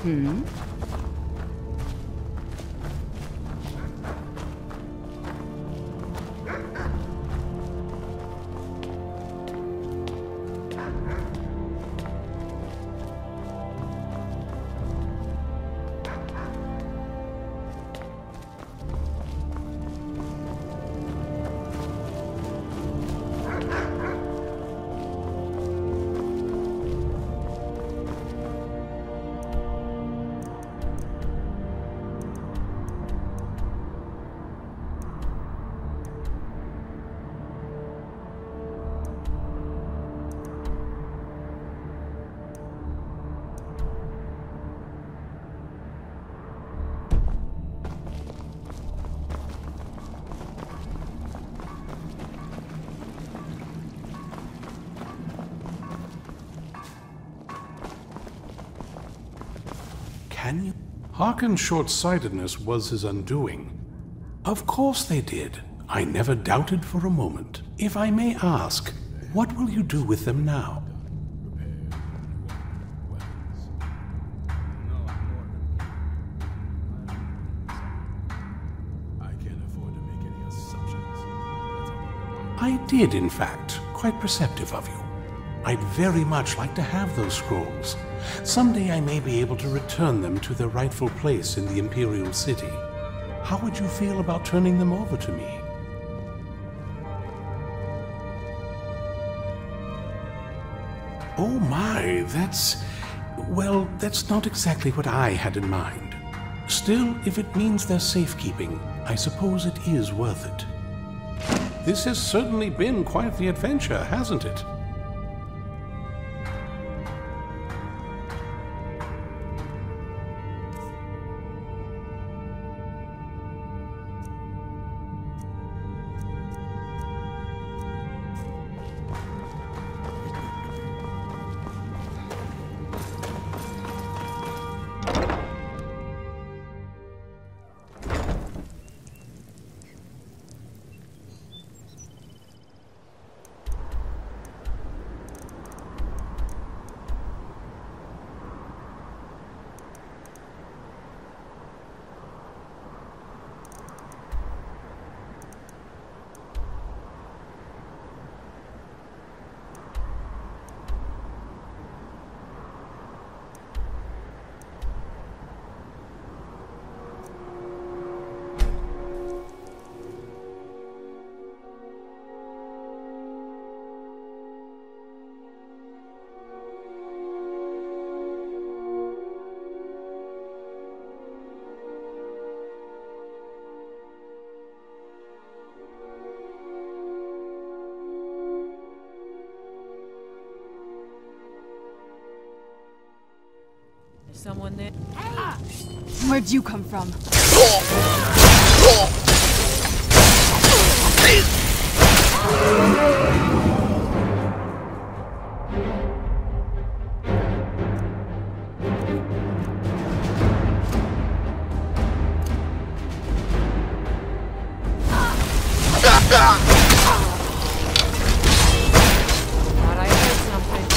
Hmm? Can you? Harkin's short-sightedness was his undoing. Of course they did. I never doubted for a moment. If I may ask, what will you do with them now? I did, in fact. Quite perceptive of you. I'd very much like to have those scrolls. Someday I may be able to return them to their rightful place in the Imperial City. How would you feel about turning them over to me? Oh my, well, that's not exactly what I had in mind. Still, if it means their safekeeping, I suppose it is worth it. This has certainly been quite the adventure, hasn't it? Someone there? Where'd you come from? Thought I heard something.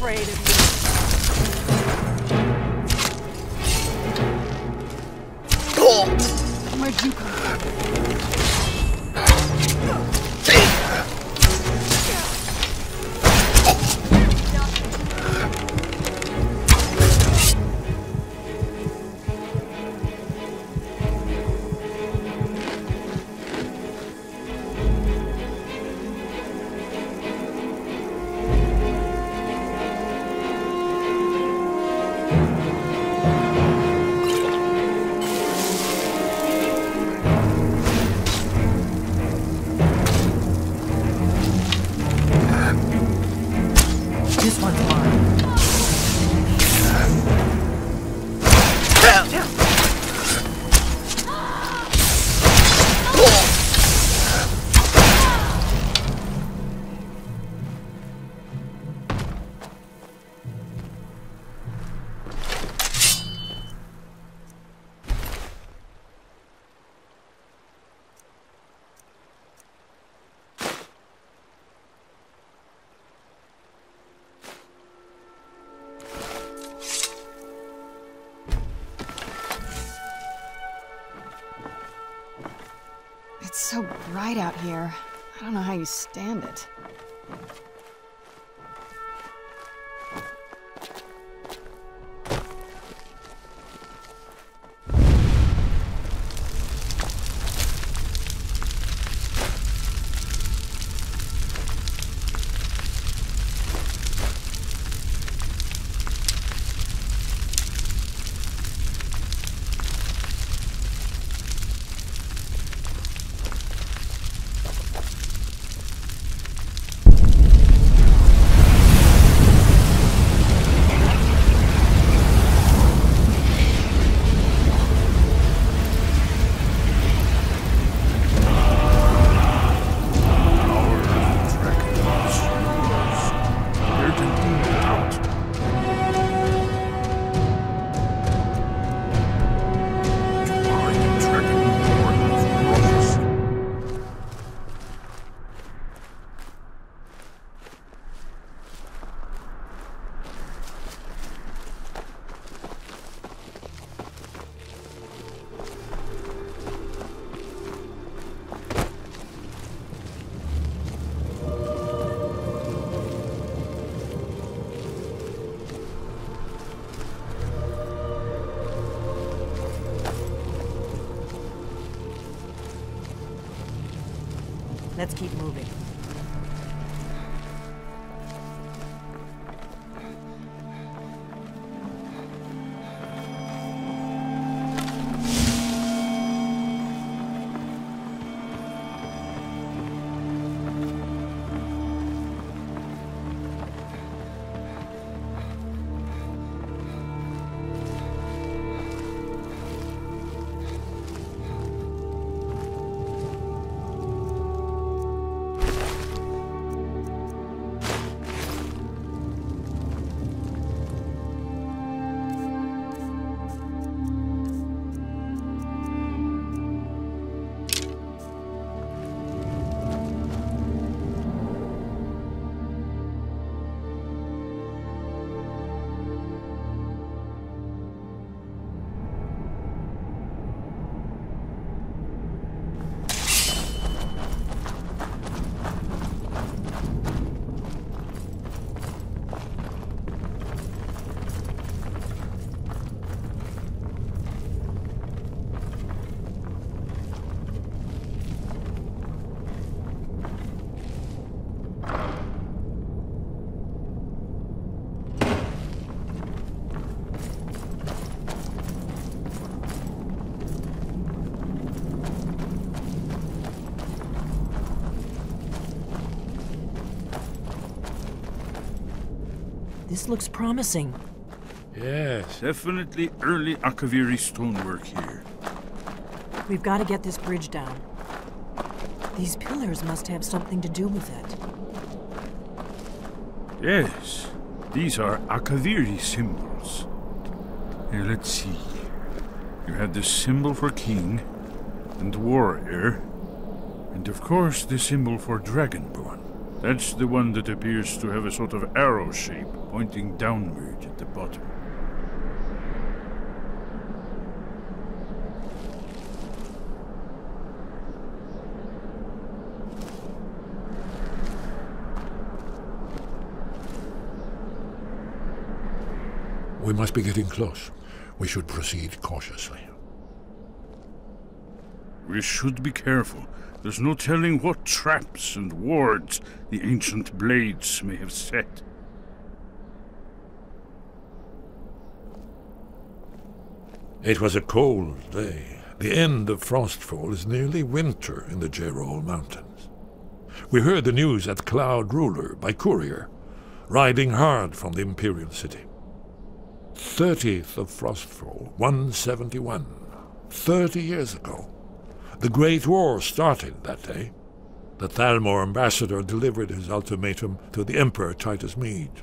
afraid of you. Where'd you come from? This one's mine. It's so bright out here. I don't know how you stand it. Let's keep moving. This looks promising. Yes, definitely early Akaviri stonework here. We've got to get this bridge down. These pillars must have something to do with it. Yes, these are Akaviri symbols. Here, let's see. You have the symbol for king and warrior, and of course the symbol for dragonborn. That's the one that appears to have a sort of arrow shape pointing downward at the bottom. We must be getting close. We should proceed cautiously. We should be careful. There's no telling what traps and wards the ancient blades may have set. It was a cold day. The end of Frostfall is nearly winter in the Gerol Mountains. We heard the news at Cloud Ruler by courier, riding hard from the Imperial City. 30th of Frostfall, 171. 30 years ago. The Great War started that day. The Thalmor ambassador delivered his ultimatum to the Emperor Titus Mede,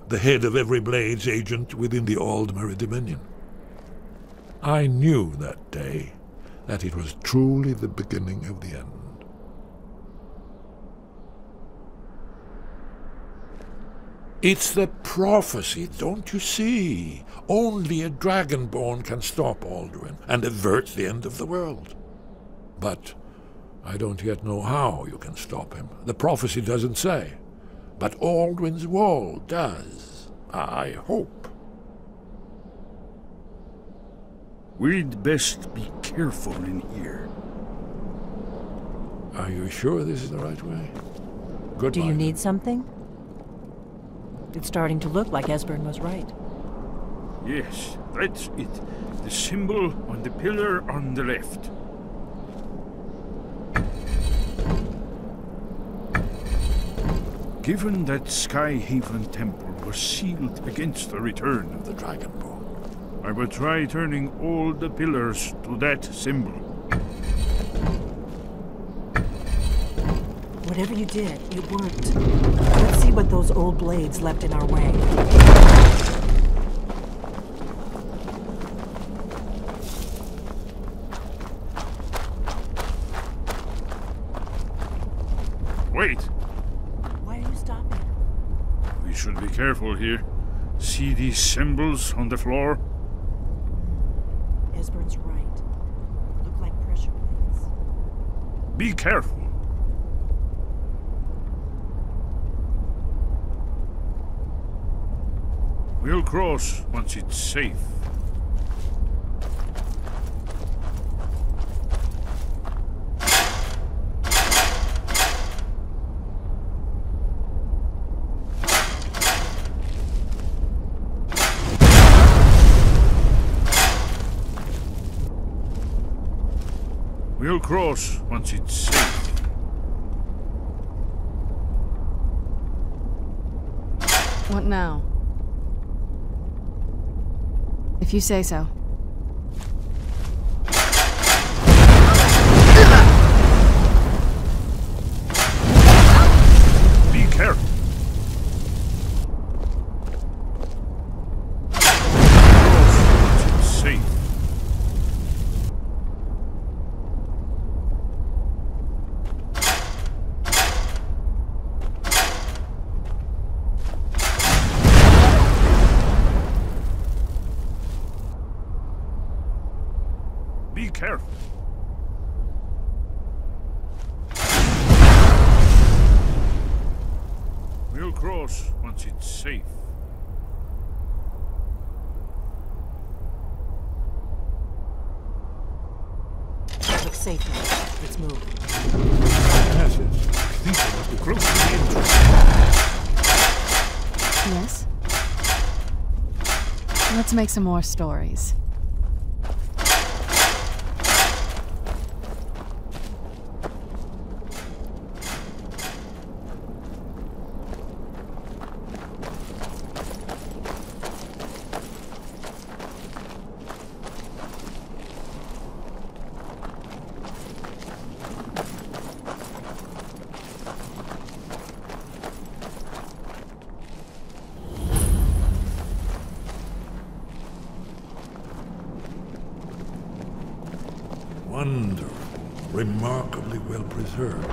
the head of every Blades agent within the Aldmeri Dominion. I knew that day that it was truly the beginning of the end. It's the prophecy, don't you see? Only a dragonborn can stop Alduin and avert the end of the world. But I don't yet know how you can stop him. The prophecy doesn't say. But Alduin's wall does. I hope. We'd best be careful in here. Are you sure this is the right way? Goodbye. Do you need something? It's starting to look like Esbern was right. Yes, that's it. The symbol on the pillar on the left. Given that Skyhaven Temple was sealed against the return of the Dragonborn, I will try turning all the pillars to that symbol. Whatever you did, it worked. Let's see what those old blades left in our way. Wait! Why are you stopping? We should be careful here. See these symbols on the floor? Esbern's right. Look like pressure plates. Be careful. We'll cross once it's safe. We'll cross once it's safe. What now? If you say so. Be careful. It's safe. Be careful. We'll cross once it's safe. Looks safe now. Let's move. Yes, I think we must be close to the entrance. Yes? Let's make some more stories. Wonderful, remarkably well preserved.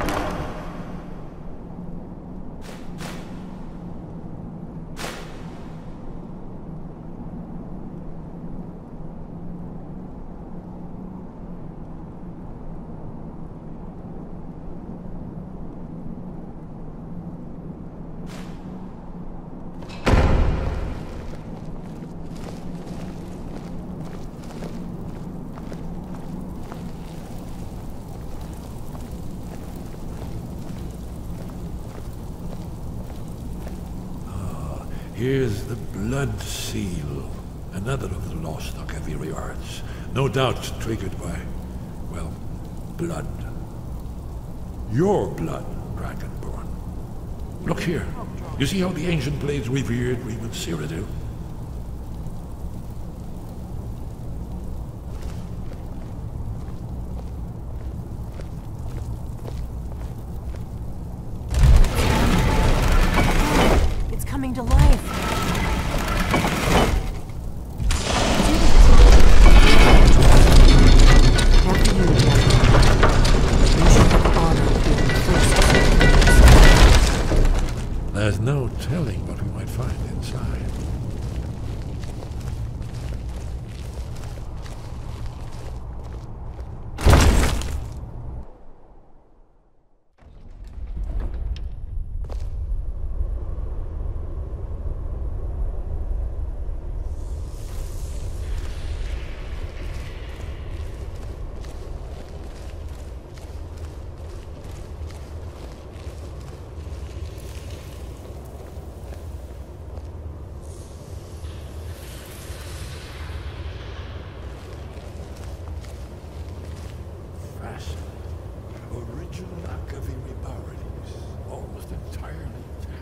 Here's the Blood Seal, another of the lost Akaviri arts. No doubt triggered by, well, blood. Your blood, Dragonborn. Look here. You see how the ancient blades revered even Cyrodiil? It's coming to life. After you, you should have the honor of being the first. There's no telling what we might find inside. Original Akaviri bas-reliefs, almost entirely intact.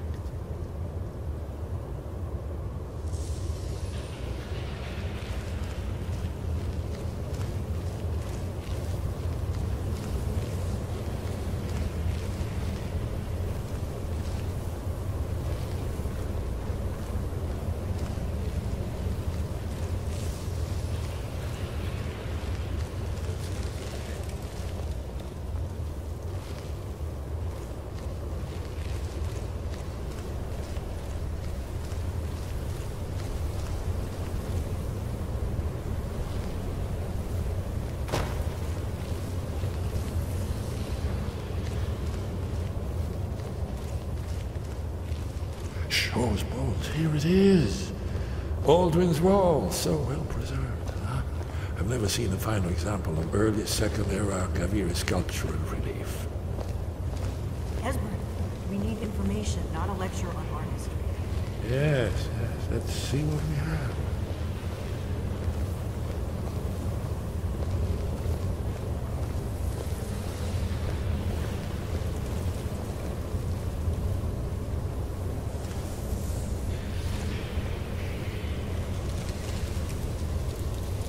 Shaw's bones, here it is. Aldrin's Wall, so well preserved. Huh? I've never seen a finer example of early Second Era Akaviri sculpture and relief. Esbern, we need information, not a lecture on art history. Yes, yes, let's see what we have.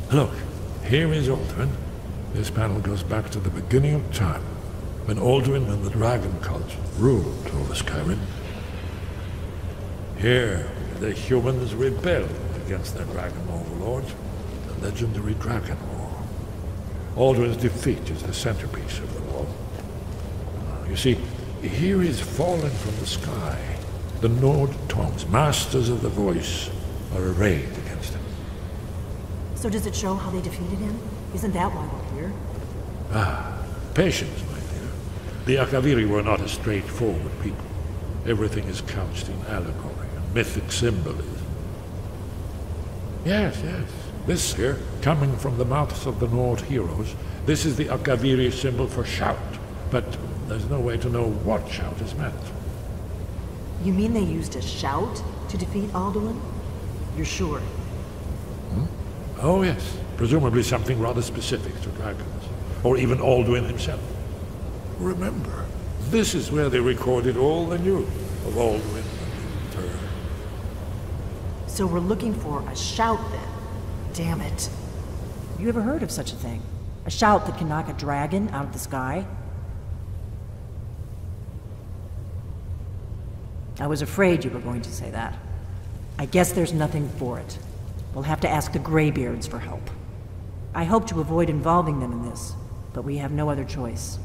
Look, here is Aldrin. This panel goes back to the beginning of time, when Aldrin and the Dragon Cult ruled over Skyrim. Here, the humans rebelled against their dragon overlords, the legendary Dragon War. Aldrin's defeat is the centerpiece of the wall. You see, here is fallen from the sky. The Nord Tongs, masters of the voice, are arrayed against him. So does it show how they defeated him? Isn't that why we're here? Ah, patience, my dear. The Akaviri were not a straightforward people. Everything is couched in allegory and mythic symbolism. Yes, yes. This here, coming from the mouths of the Nord heroes, this is the Akaviri symbol for shout. But there's no way to know what shout is meant. You mean they used a shout to defeat Alduin? You're sure? Oh yes, presumably something rather specific to dragons, or even Alduin himself. Remember, this is where they recorded all the news of Alduin and his return. So we're looking for a shout then? Damn it. You ever heard of such a thing? A shout that can knock a dragon out of the sky? I was afraid you were going to say that. I guess there's nothing for it. We'll have to ask the Greybeards for help. I hope to avoid involving them in this, but we have no other choice.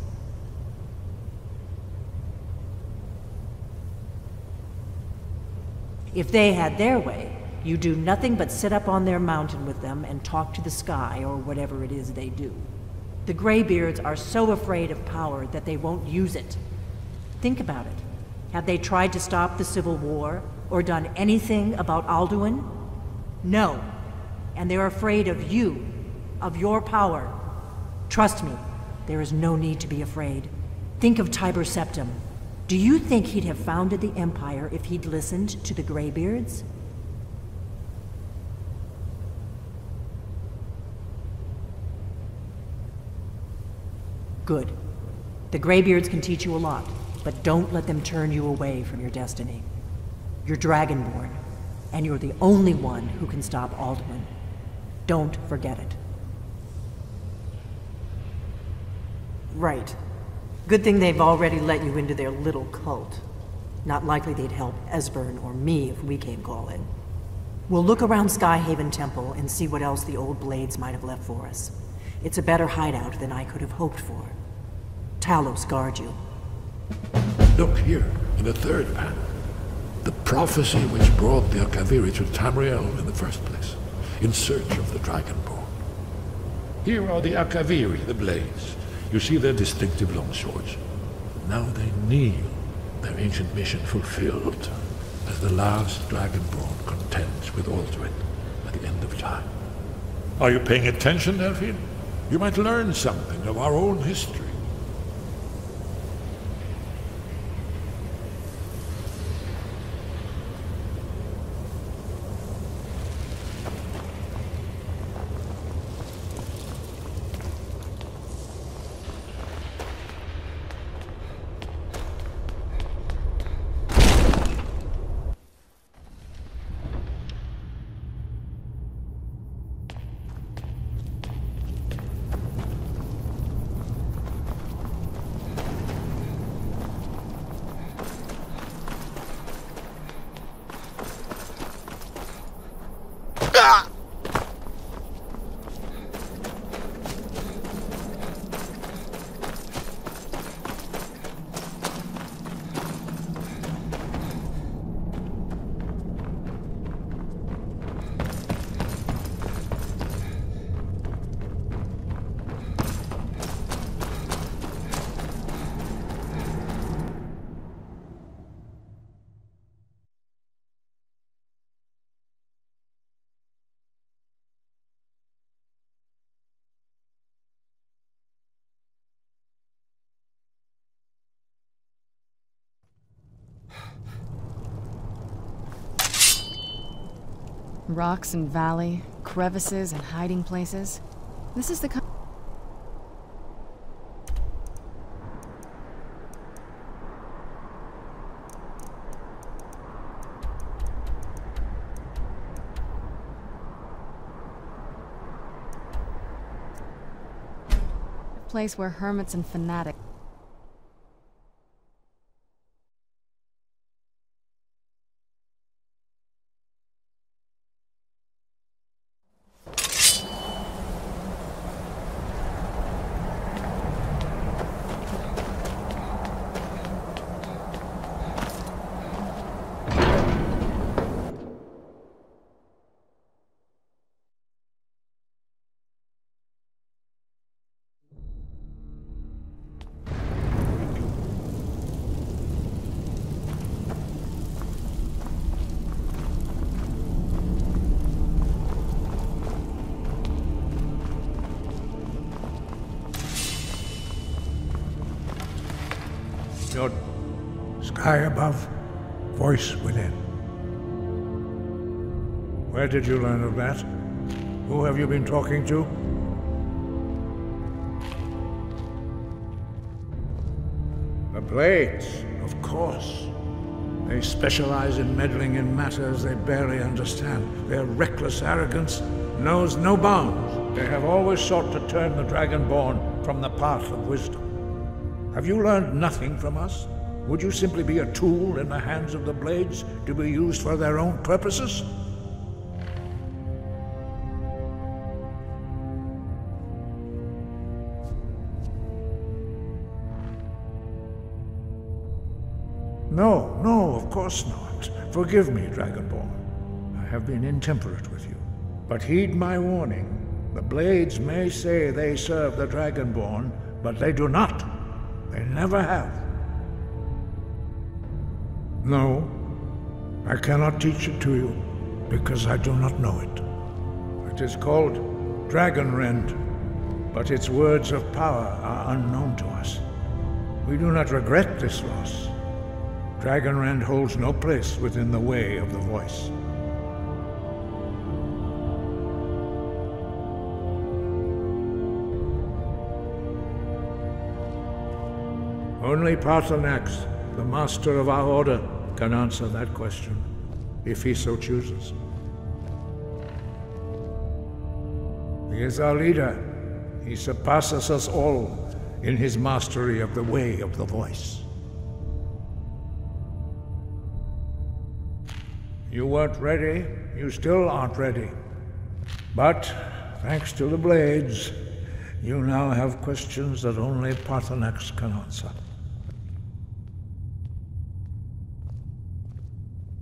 If they had their way, you do nothing but sit up on their mountain with them and talk to the sky or whatever it is they do. The Greybeards are so afraid of power that they won't use it. Think about it. Have they tried to stop the Civil War or done anything about Alduin? No. And they're afraid of you, of your power. Trust me, there is no need to be afraid. Think of Tiber Septim. Do you think he'd have founded the Empire if he'd listened to the Greybeards? Good. The Greybeards can teach you a lot, but don't let them turn you away from your destiny. You're Dragonborn, and you're the only one who can stop Alduin. Don't forget it. Right. Good thing they've already let you into their little cult. Not likely they'd help Esbern or me if we came calling. We'll look around Skyhaven Temple and see what else the old Blades might have left for us. It's a better hideout than I could have hoped for. Talos guard you. Look here, in the third panel. The prophecy which brought the Akaviri to Tamriel in the first place, in search of the Dragonborn. Here are the Akaviri, the Blades. You see their distinctive longswords. Now they kneel, their ancient mission fulfilled, as the last Dragonborn contends with Alduin at the end of time. Are you paying attention, Delphine? You might learn something of our own history. Rocks and valley, crevices and hiding places. This is the kind of place where hermits and fanatics Nod. Sky above, voice within. Where did you learn of that? Who have you been talking to? The Blades, of course. They specialize in meddling in matters they barely understand. Their reckless arrogance knows no bounds. They have always sought to turn the Dragonborn from the path of wisdom. Have you learned nothing from us? Would you simply be a tool in the hands of the Blades to be used for their own purposes? No, of course not. Forgive me, Dragonborn. I have been intemperate with you. But heed my warning. The Blades may say they serve the Dragonborn, but they do not. They never have. No, I cannot teach it to you, because I do not know it. It is called Dragonrend, but its words of power are unknown to us. We do not regret this loss, Dragonrend holds no place within the way of the voice. Only Paarthurnax, the master of our order, can answer that question, if he so chooses. He is our leader. He surpasses us all in his mastery of the way of the voice. You weren't ready. You still aren't ready. But, thanks to the blades, you now have questions that only Paarthurnax can answer.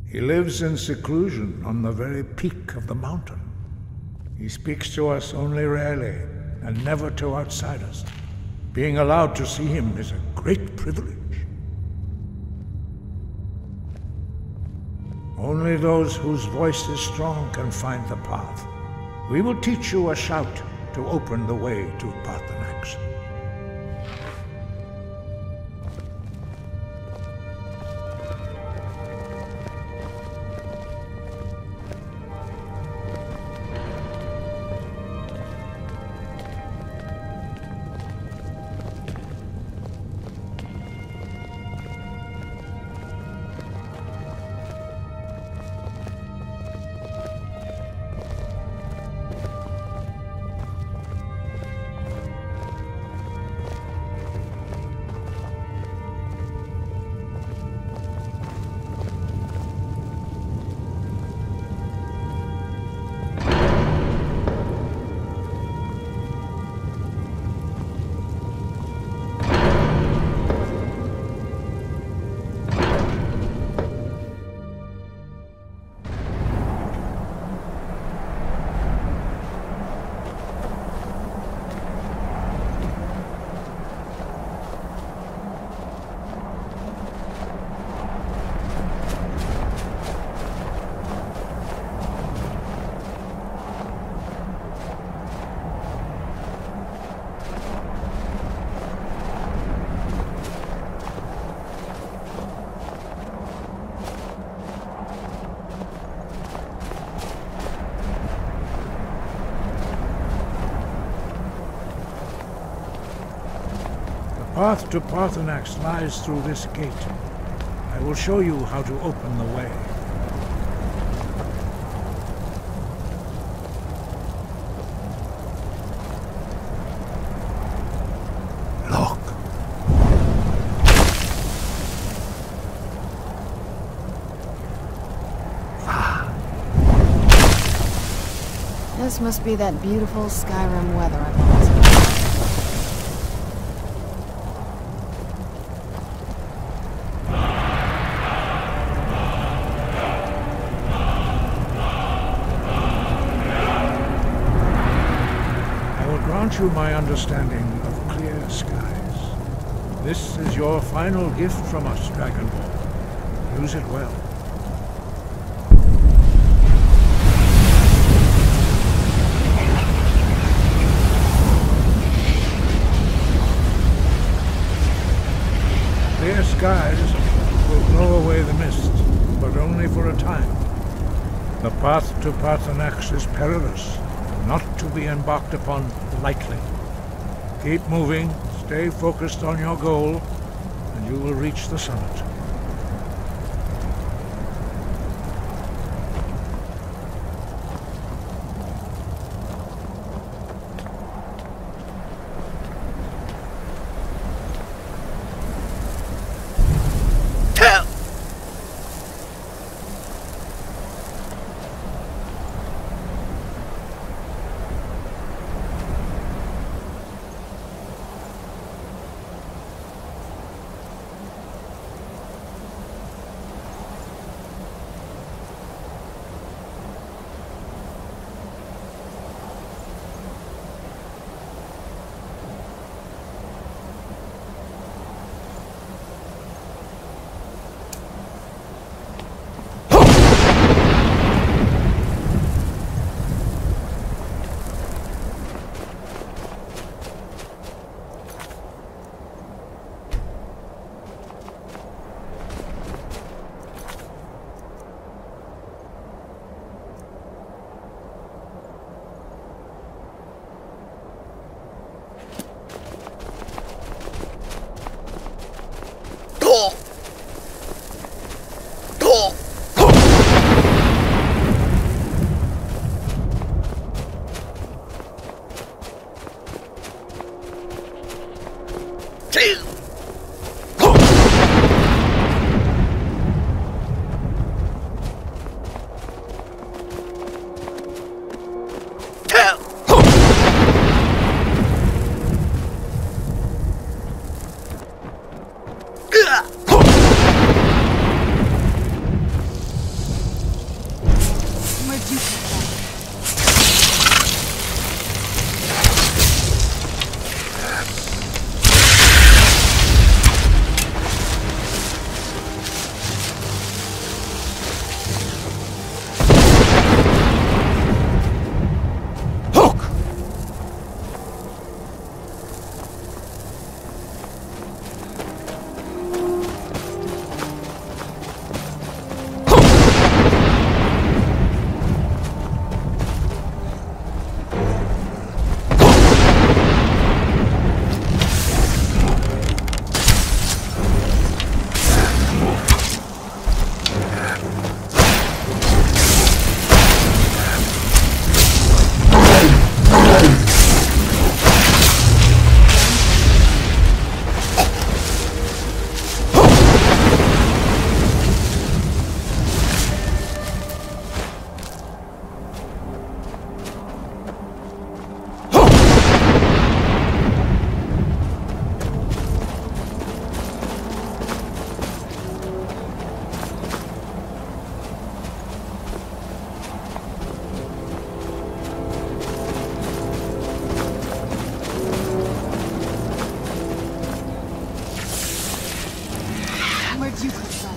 He lives in seclusion on the very peak of the mountain. He speaks to us only rarely, and never to outsiders. Being allowed to see him is a great privilege. Only those whose voice is strong can find the path. We will teach you a shout to open the way to Paarthurnax. The path to Paarthurnax lies through this gate. I will show you how to open the way. Look. This must be that beautiful Skyrim weather I've always wanted. You my understanding of clear skies. This is your final gift from us, Dragonborn. Use it well. Clear skies will blow away the mist, but only for a time. The path to Paarthurnax is perilous, not to be embarked upon lightly. Keep moving, stay focused on your goal, and you will reach the summit. Where'd you come from? Where'd you come from?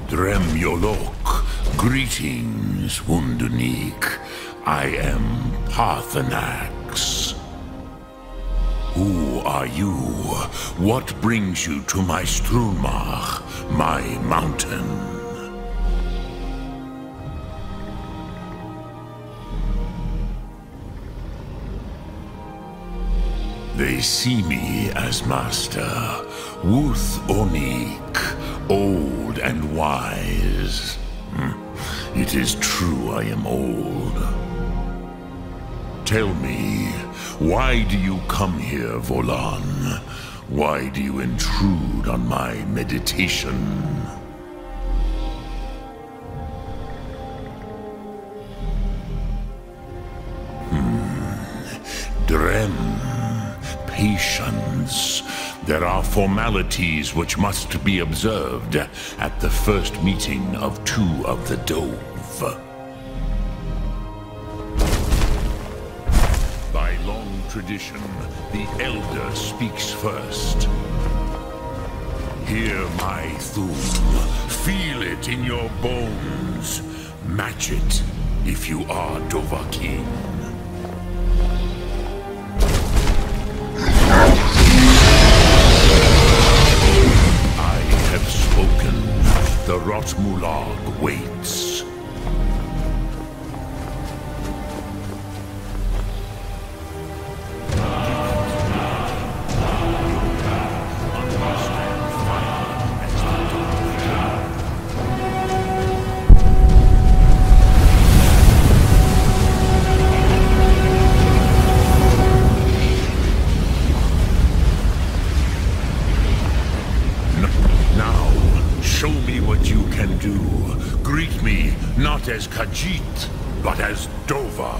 Dremyolok, greetings, Wundunik. I am Parthenax. Who are you? What brings you to my Strunmach, my mountain? They see me as master, Wuth Onik, old and wise. It is true I am old. Tell me, why do you come here, Volan? Why do you intrude on my meditation? Drem. Patience. There are formalities which must be observed at the first meeting of two of the Dove. By long tradition, the Elder speaks first. Hear my thum. Feel it in your bones. Match it if you are Dovahkiin. The Rotmulag waits. can do. Greet me not as Khajiit, but as Dova.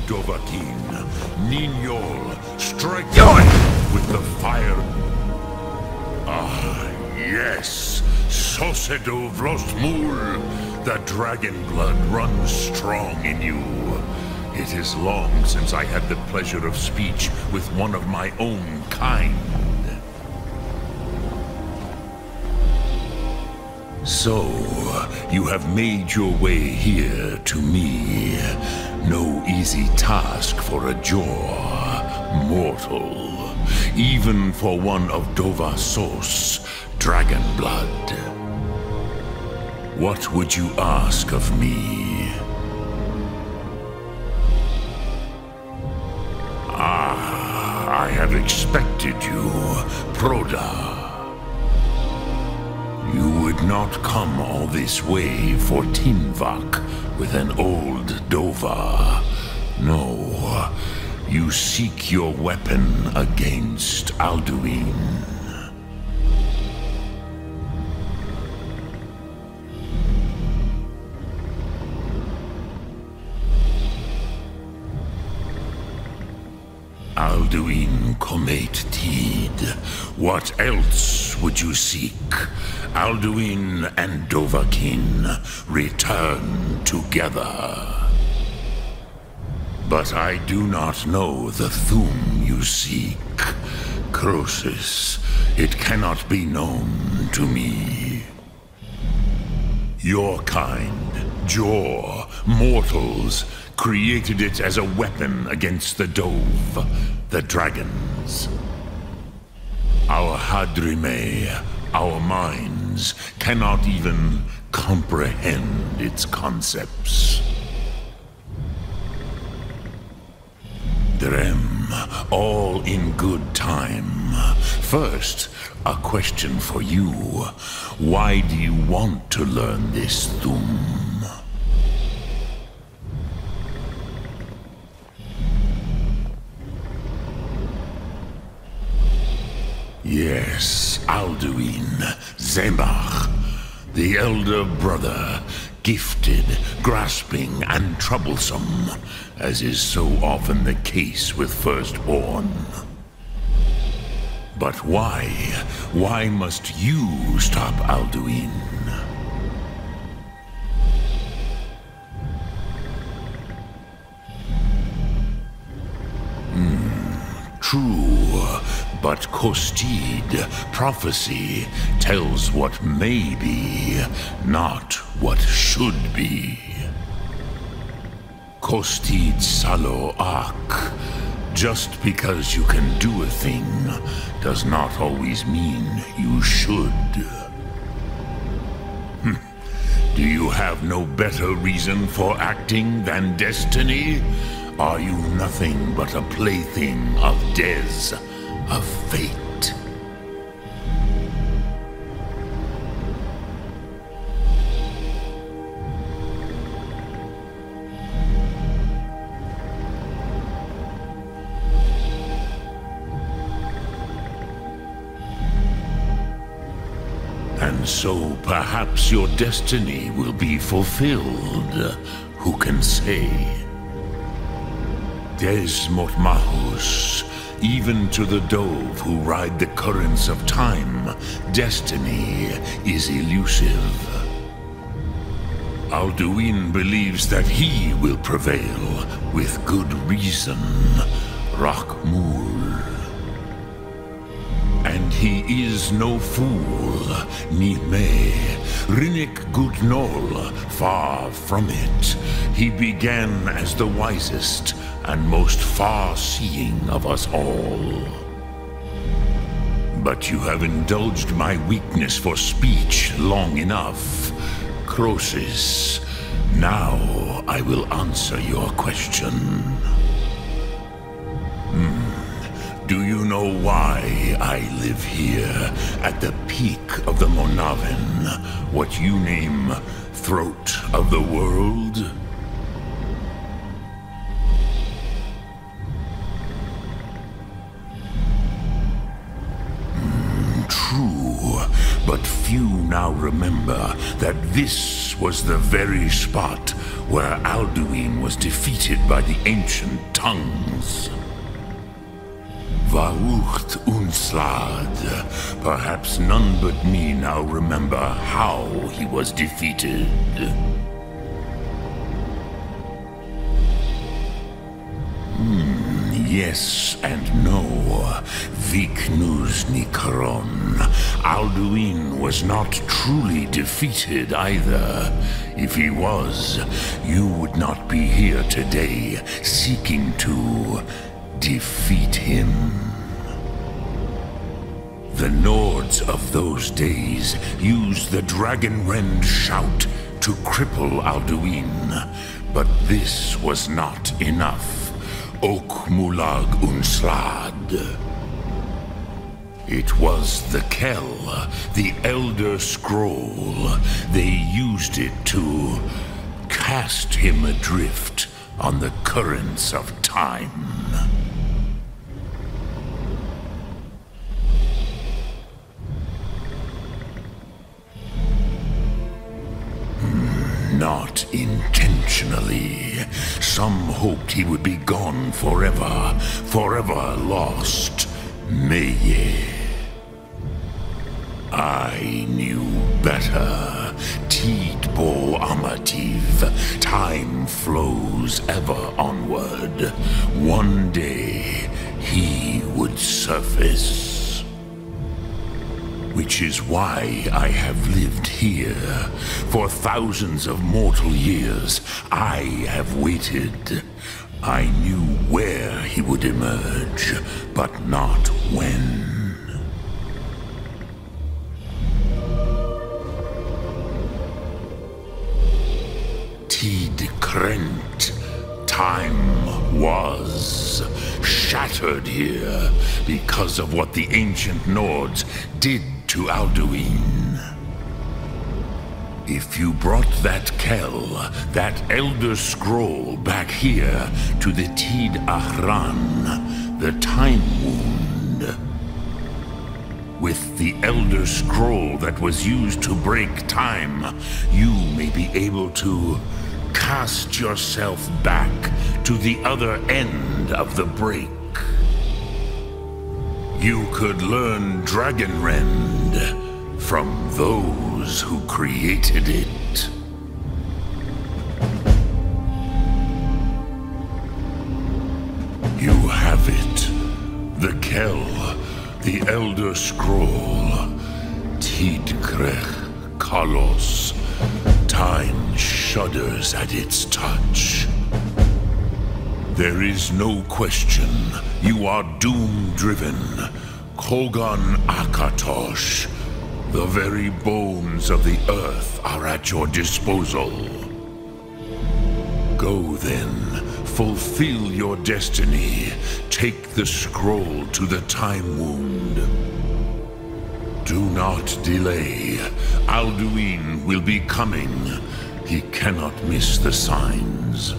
Dovahkiin, Ninyol, strike with the fire. Ah, yes, Sosedo Vlosmul, the dragon blood runs strong in you. It is long since I had the pleasure of speech with one of my own kind. So, you have made your way here to me. No easy task for a jaw, mortal. Even for one of Dova Sos, dragon blood. What would you ask of me? Ah, I have expected you, Proda. You would not come all this way for Tinvak with an old Dova. No, you seek your weapon against Alduin. Alduin Comate Tid. What else would you seek? Alduin and Dovahkiin return together. But I do not know the Thum you seek. Croesus, it cannot be known to me. Your kind, Jor, mortals, created it as a weapon against the Dove, the dragons. Our Hadrime, our minds, cannot even comprehend its concepts. Drem, all in good time. First, a question for you. Why do you want to learn this Thum? Yes, Alduin, Zemach, the elder brother, gifted, grasping, and troublesome, as is so often the case with firstborn. But why? Why must you stop Alduin? True, but Kostid, prophecy, tells what may be, not what should be. Kostid Salo Ak. Just because you can do a thing does not always mean you should. Do you have no better reason for acting than destiny? Are you nothing but a plaything of Des, of fate? And so perhaps your destiny will be fulfilled. Who can say? Des Motmahus, even to the Dove who ride the currents of time, destiny is elusive. Alduin believes that he will prevail, with good reason, Rakmul. And he is no fool, Nime, Rinnik Gutnol, far from it. He began as the wisest and most far-seeing of us all. But you have indulged my weakness for speech long enough. Croesus, now I will answer your question. Do you know why I live here at the peak of the Monaven, what you name Throat of the World? True, but few now remember that this was the very spot where Alduin was defeated by the ancient tongues. Vaucht Unslad. Perhaps none but me now remember how he was defeated. Yes and no. Viknus Nikaron. Alduin was not truly defeated either. If he was, you would not be here today seeking to defeat him. The Nords of those days used the Dragonrend shout to cripple Alduin, but this was not enough. Ok Mulag Unslad. It was the Kell, the Elder Scroll. They used it to cast him adrift on the currents of time. Not intentionally. Some hoped he would be gone forever, forever lost. Meye. I knew better. Tidbo Amativ. Time flows ever onward. One day, he would surface. Which is why I have lived here. For thousands of mortal years, I have waited. I knew where he would emerge, but not when. Tid Krent. Time was shattered here because of what the ancient Nords did to Alduin. If you brought that Kell, that Elder Scroll back here to the Tid Ahran, the Time Wound, with the Elder Scroll that was used to break time, you may be able to cast yourself back to the other end of the break. You could learn Dragonrend from those who created it. You have it. The Kell, the Elder Scroll, Tidkrech Kalos. Time shudders at its touch. There is no question. You are doom-driven. Kogan Akatosh. The very bones of the earth are at your disposal. Go then. Fulfill your destiny. Take the scroll to the Time Wound. Do not delay. Alduin will be coming. He cannot miss the signs.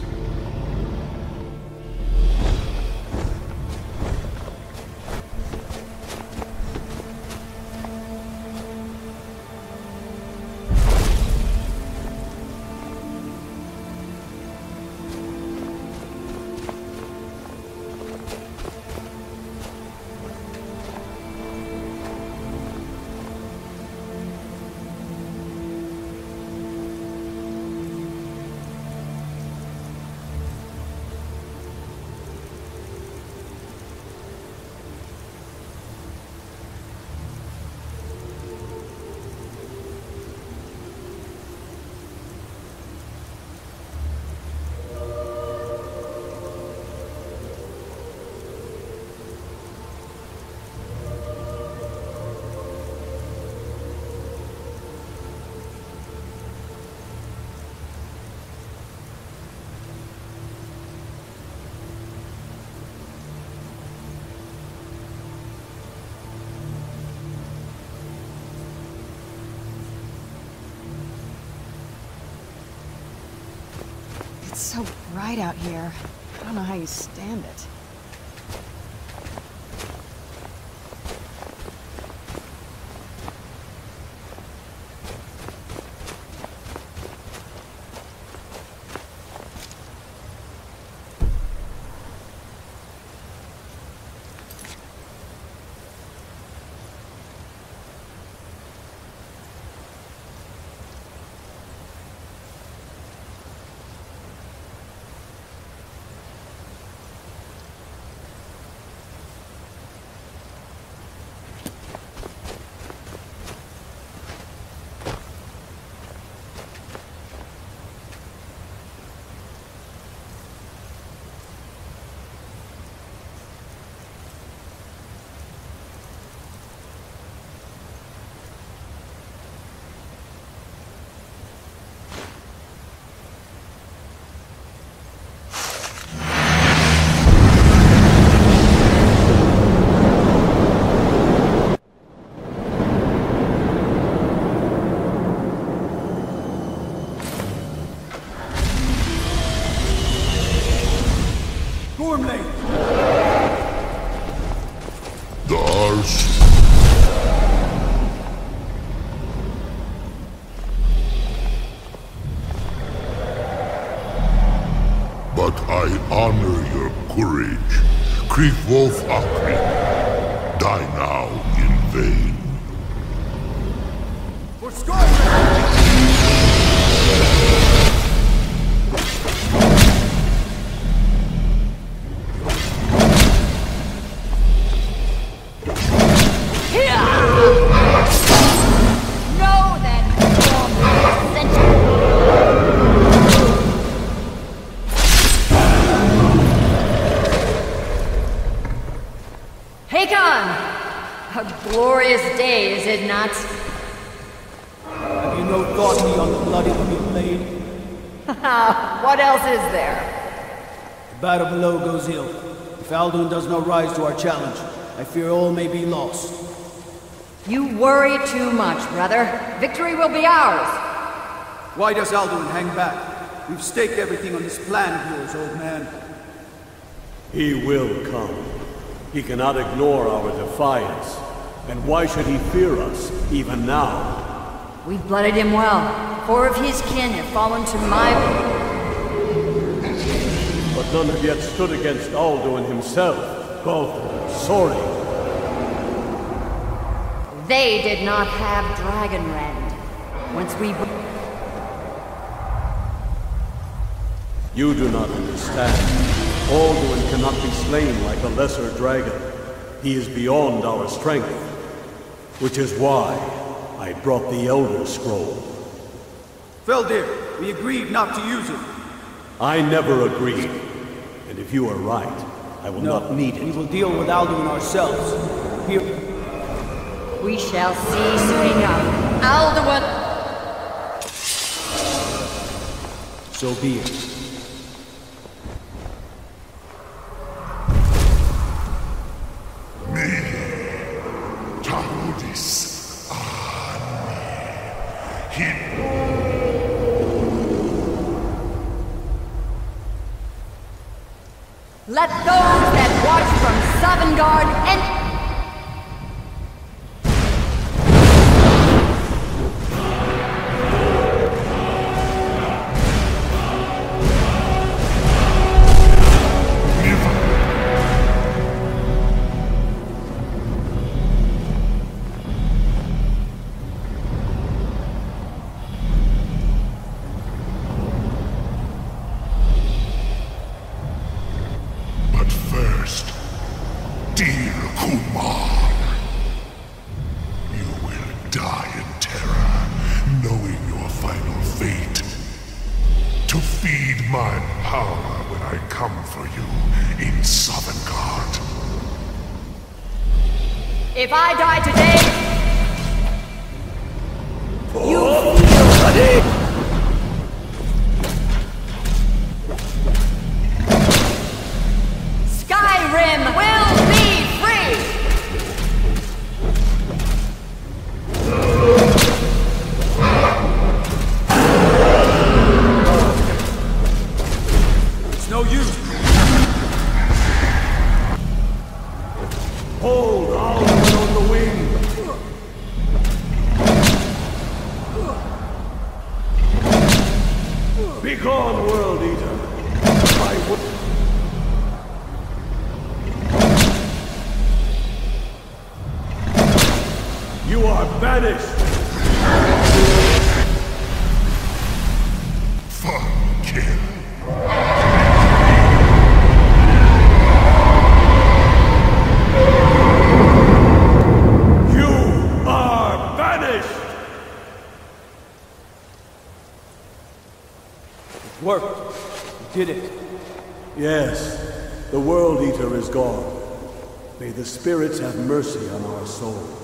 so bright out here. I don't know how you stand it. But I honor your courage. Krief Wolf Akri. Die now in vain. For Skyrim! A glorious day, is it not? Have you no thought me on the bloody blade? What else is there? The battle below goes ill. If Alduin does not rise to our challenge, I fear all may be lost. You worry too much, brother. Victory will be ours. Why does Alduin hang back? We've staked everything on this plan of yours, old man. He will come. He cannot ignore our defiance. And why should he fear us, even now? We've blooded him well. 4 of his kin have fallen to my... But none have yet stood against Alduin himself. Both Sori. They did not have Dragonrend. Once we... You do not understand. Alduin cannot be slain like a lesser dragon. He is beyond our strength. Which is why I brought the Elder Scroll. Feldir, we agreed not to use it. I never agreed. And if you are right, I will not need it. We will deal with Alduin ourselves. Here. We shall see soon enough. Alduin! So be it. Let those that watch from Sovngarde enter. If I die today, you feel ready. Skyrim will be free. You are banished! Full kill. You are banished! It worked. You did it. Yes, the World Eater is gone. May the spirits have mercy on our souls.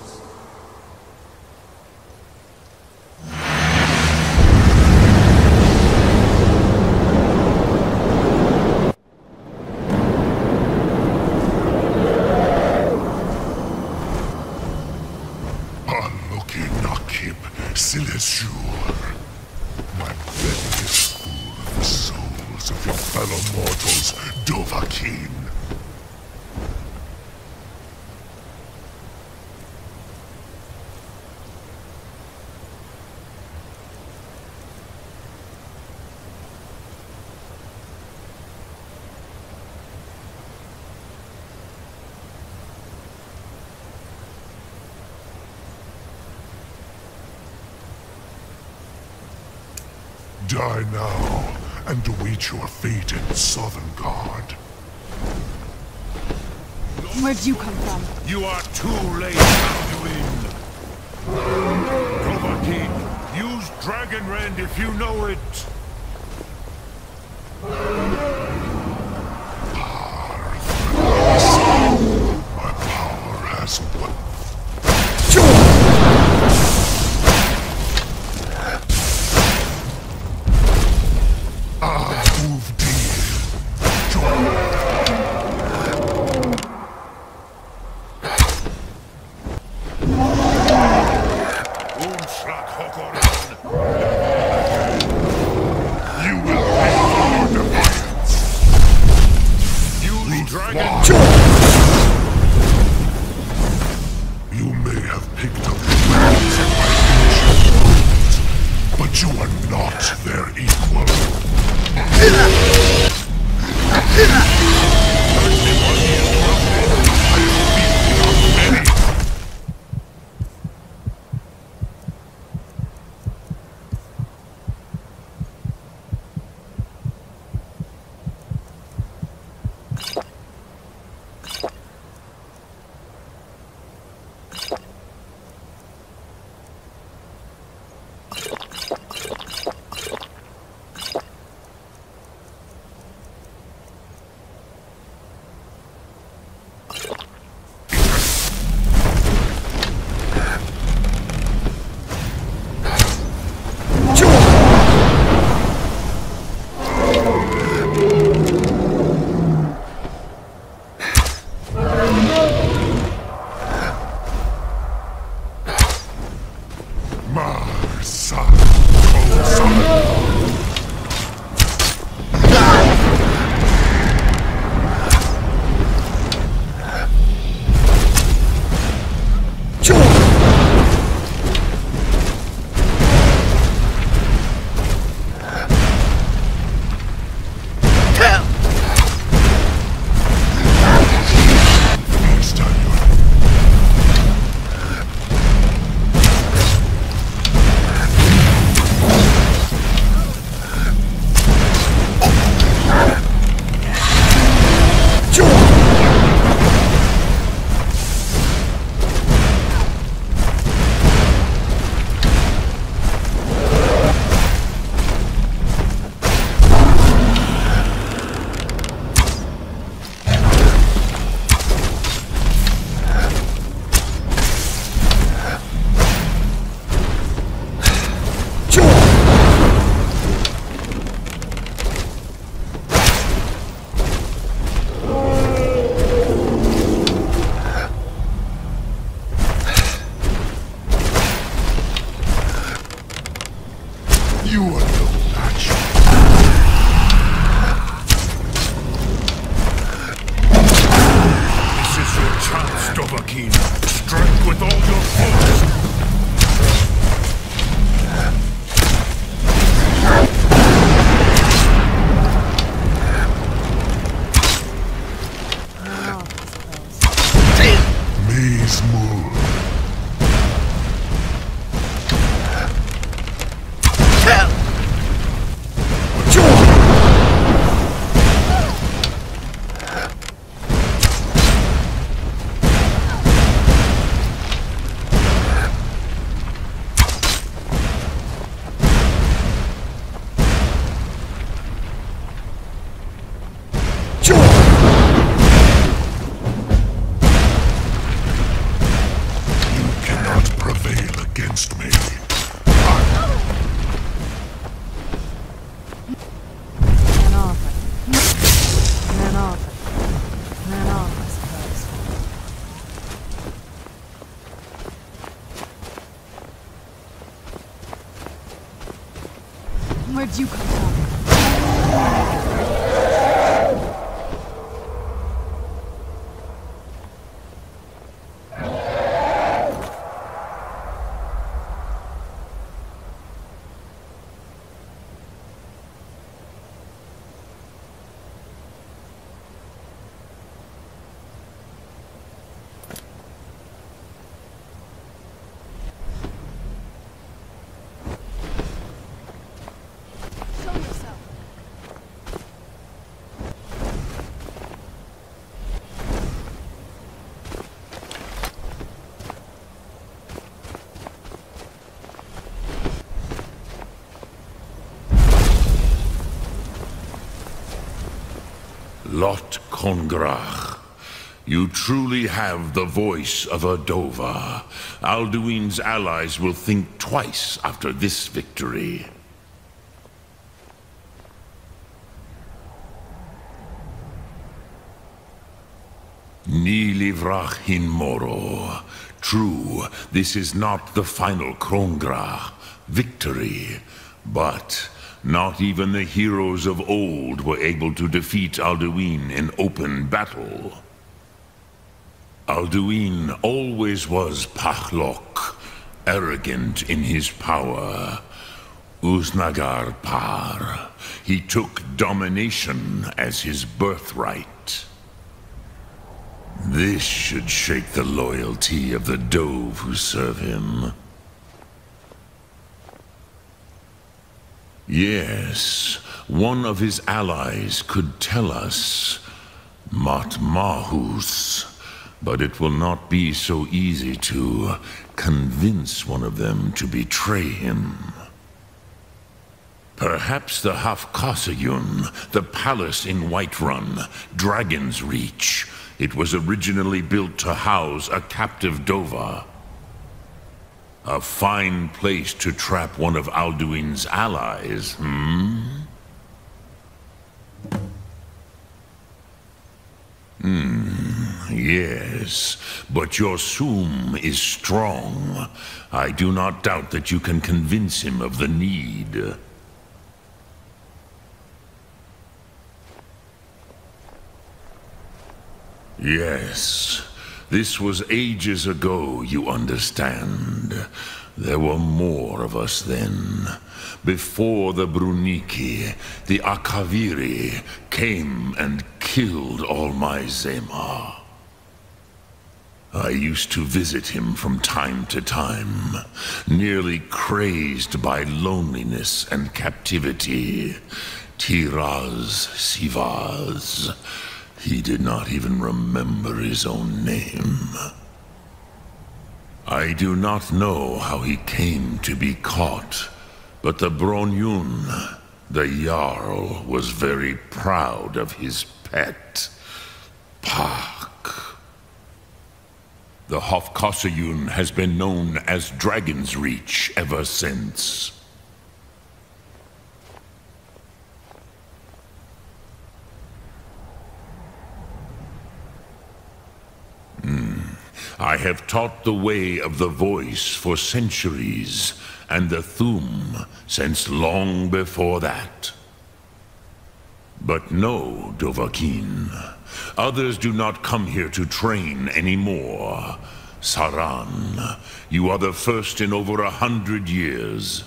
My belly is full of the souls of your fellow mortals, Dovahkiin. Die now, and await your fate in Sovngarde. Where'd you come from? You are too late, Alduin. Dovahkiin, use Dragon Rend if you know it. My power has but strike with all your force! Where'd you come from? Lot Kongrach. You truly have the voice of a Dova. Alduin's allies will think twice after this victory. Ni livrach hin moro. True, this is not the final Kongrach victory, but not even the heroes of old were able to defeat Alduin in open battle. Alduin always was Pachlok, arrogant in his power. Uznagar Par. He took domination as his birthright. This should shake the loyalty of the Dove who serve him. Yes, one of his allies could tell us, Matmahus, but it will not be so easy to convince one of them to betray him. Perhaps the Hafkasayun, the palace in Whiterun, Dragon's Reach. It was originally built to house a captive Dova. A fine place to trap one of Alduin's allies, Yes, but your Sum is strong. I do not doubt that you can convince him of the need. Yes. This was ages ago, you understand. There were more of us then. Before the Bruniki, the Akaviri came and killed all my Zema. I used to visit him from time to time, nearly crazed by loneliness and captivity. Tiraz Sivaz. He did not even remember his own name. I do not know how he came to be caught, but the Bronyun, the Jarl, was very proud of his pet, Pak. The Hofkasayun has been known as Dragon's Reach ever since. I have taught the way of the voice for centuries, and the Thum since long before that. But no, Dovahkiin. Others do not come here to train anymore. Saran, you are the first in over 100 years.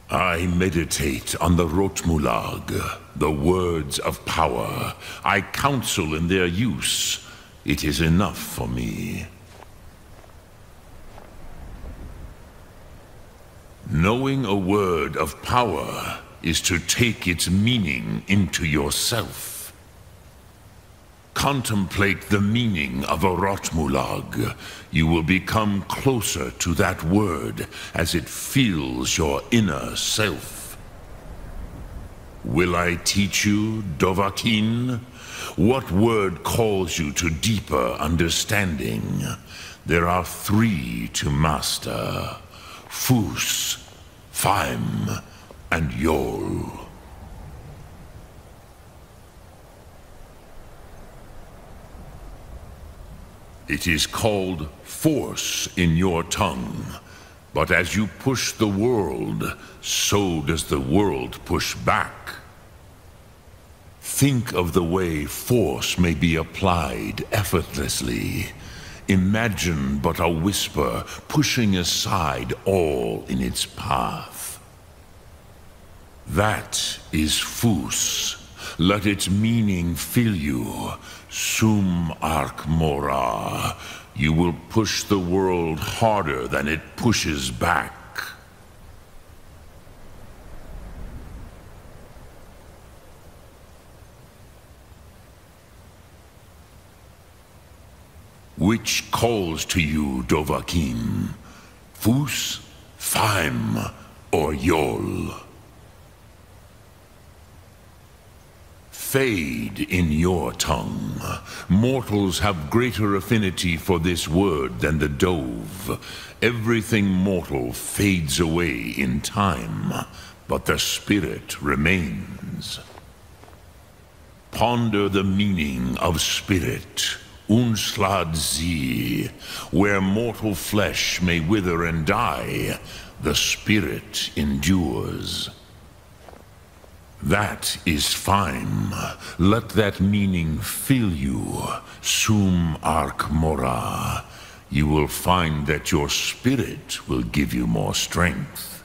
I meditate on the Rotmulag, the words of power. I counsel in their use. It is enough for me. Knowing a word of power is to take its meaning into yourself. Contemplate the meaning of a Rotmulag. You will become closer to that word as it fills your inner self. Will I teach you, Dovahkiin? What word calls you to deeper understanding? There are 3 to master. Fus, Faim, and Yol. It is called force in your tongue. But as you push the world, so does the world push back. Think of the way force may be applied effortlessly. Imagine but a whisper pushing aside all in its path. That is Fus. Let its meaning fill you. Sum arc mora. You will push the world harder than it pushes back. Which calls to you, Dovahkiin? Fus, Faim, or Yol? Fade in your tongue. Mortals have greater affinity for this word than the Dove. Everything mortal fades away in time, but the spirit remains. Ponder the meaning of spirit. Unslad Zi, where mortal flesh may wither and die, the spirit endures. That is Faim. Let that meaning fill you. Sum arc mora. You will find that your spirit will give you more strength.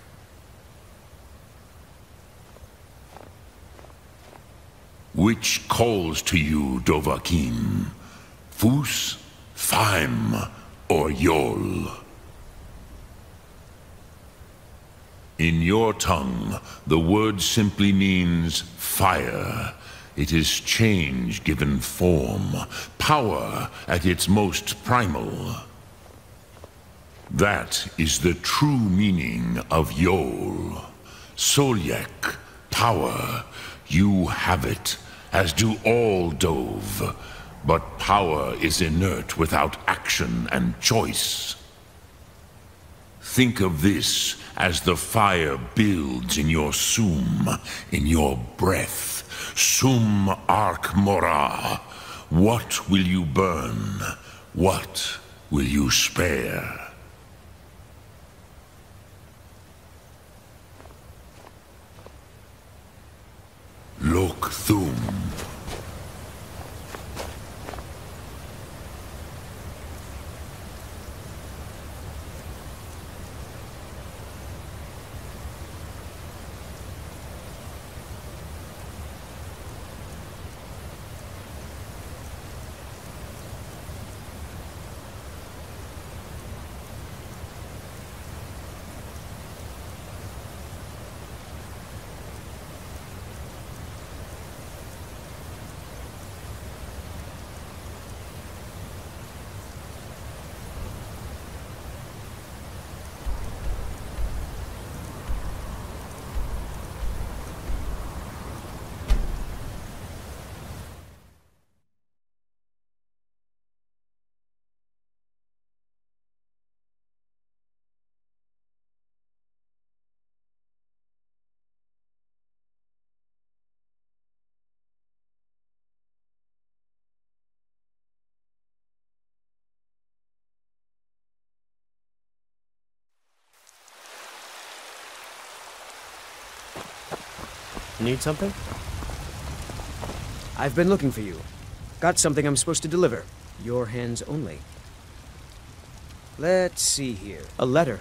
Which calls to you, Dovahkiin? Fus, Faim, or Yol? In your tongue, the word simply means fire. It is change given form, power at its most primal. That is the true meaning of Yol. Solyek, power. You have it, as do all Dove. But power is inert without action and choice. Think of this as the fire builds in your sum, in your breath. Sum arc mora. What will you burn? What will you spare? Lok Thum. Need something? I've been looking for you. Got something I'm supposed to deliver. Your hands only. Let's see here. A letter.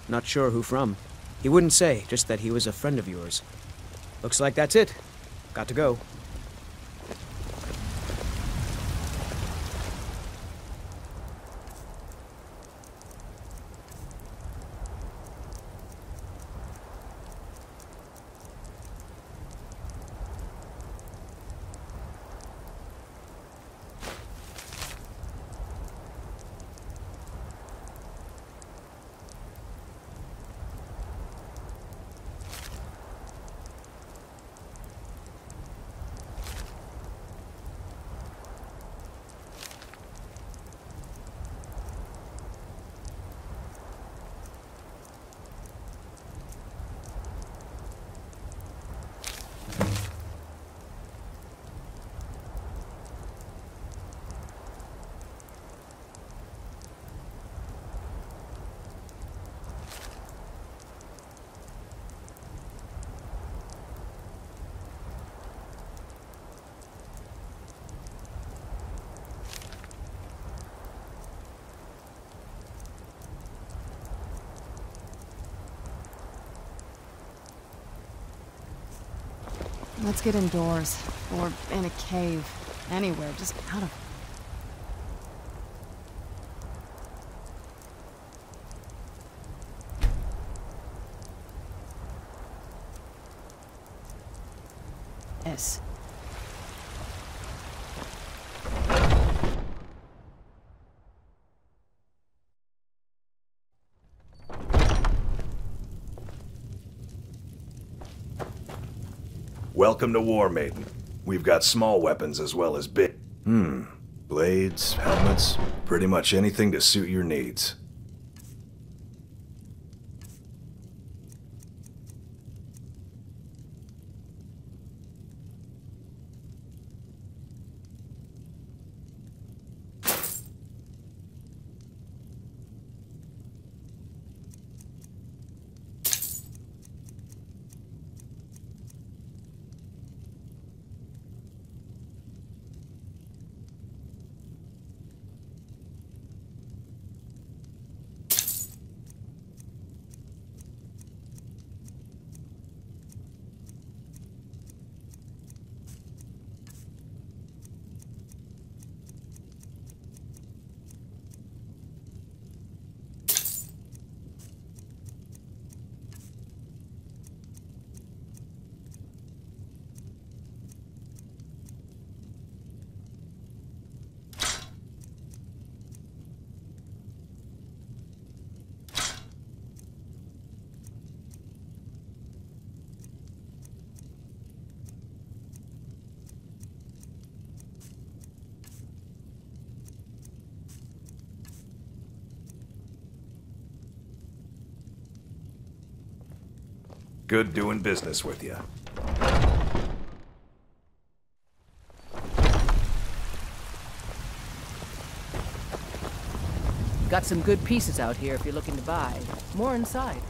Not sure who from. He wouldn't say, just that he was a friend of yours. Looks like that's it. Got to go. Let's get indoors. Or in a cave. Anywhere, just out of... this. Welcome to War Maiden. We've got small weapons as well as big. Blades, helmets, pretty much anything to suit your needs. Good doing business with you. Got some good pieces out here if you're looking to buy. More inside.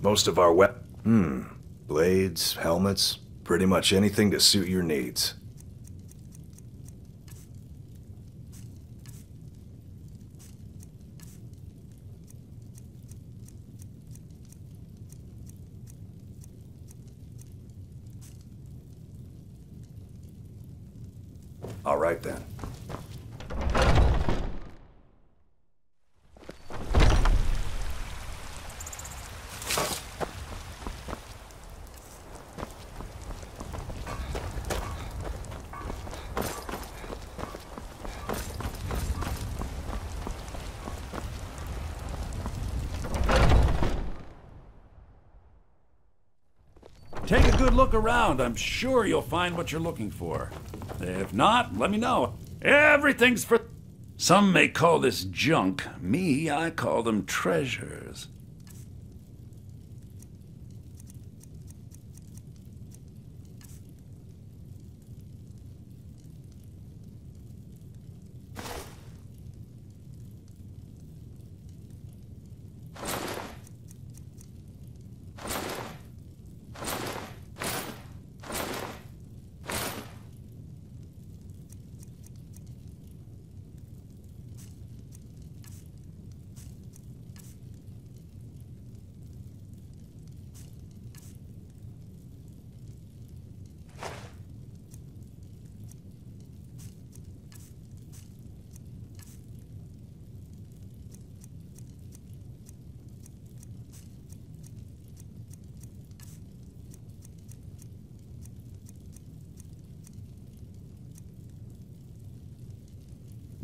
Most of our blades, helmets, pretty much anything to suit your needs. All right then. Take a good look around. I'm sure you'll find what you're looking for. If not, let me know. Everything's for... Some may call this junk. Me, I call them treasures.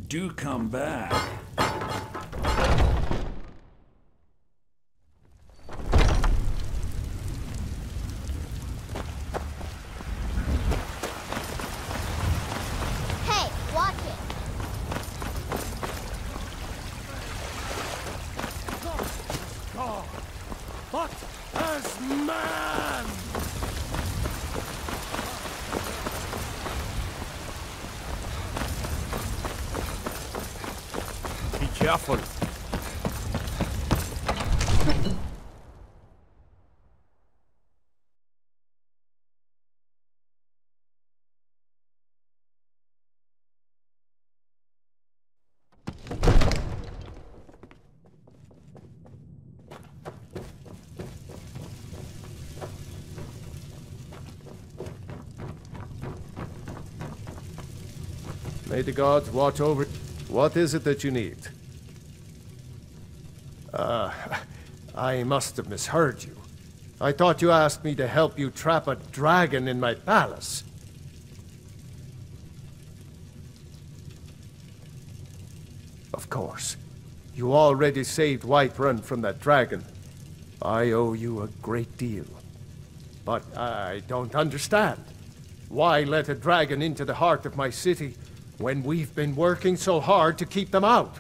Do come back. Hey, watch it. God, but as man! Be careful. May the gods watch over... What is it that you need? I must have misheard you. I thought you asked me to help you trap a dragon in my palace. Of course. You already saved Whiterun from that dragon. I owe you a great deal. But I don't understand. Why let a dragon into the heart of my city when we've been working so hard to keep them out?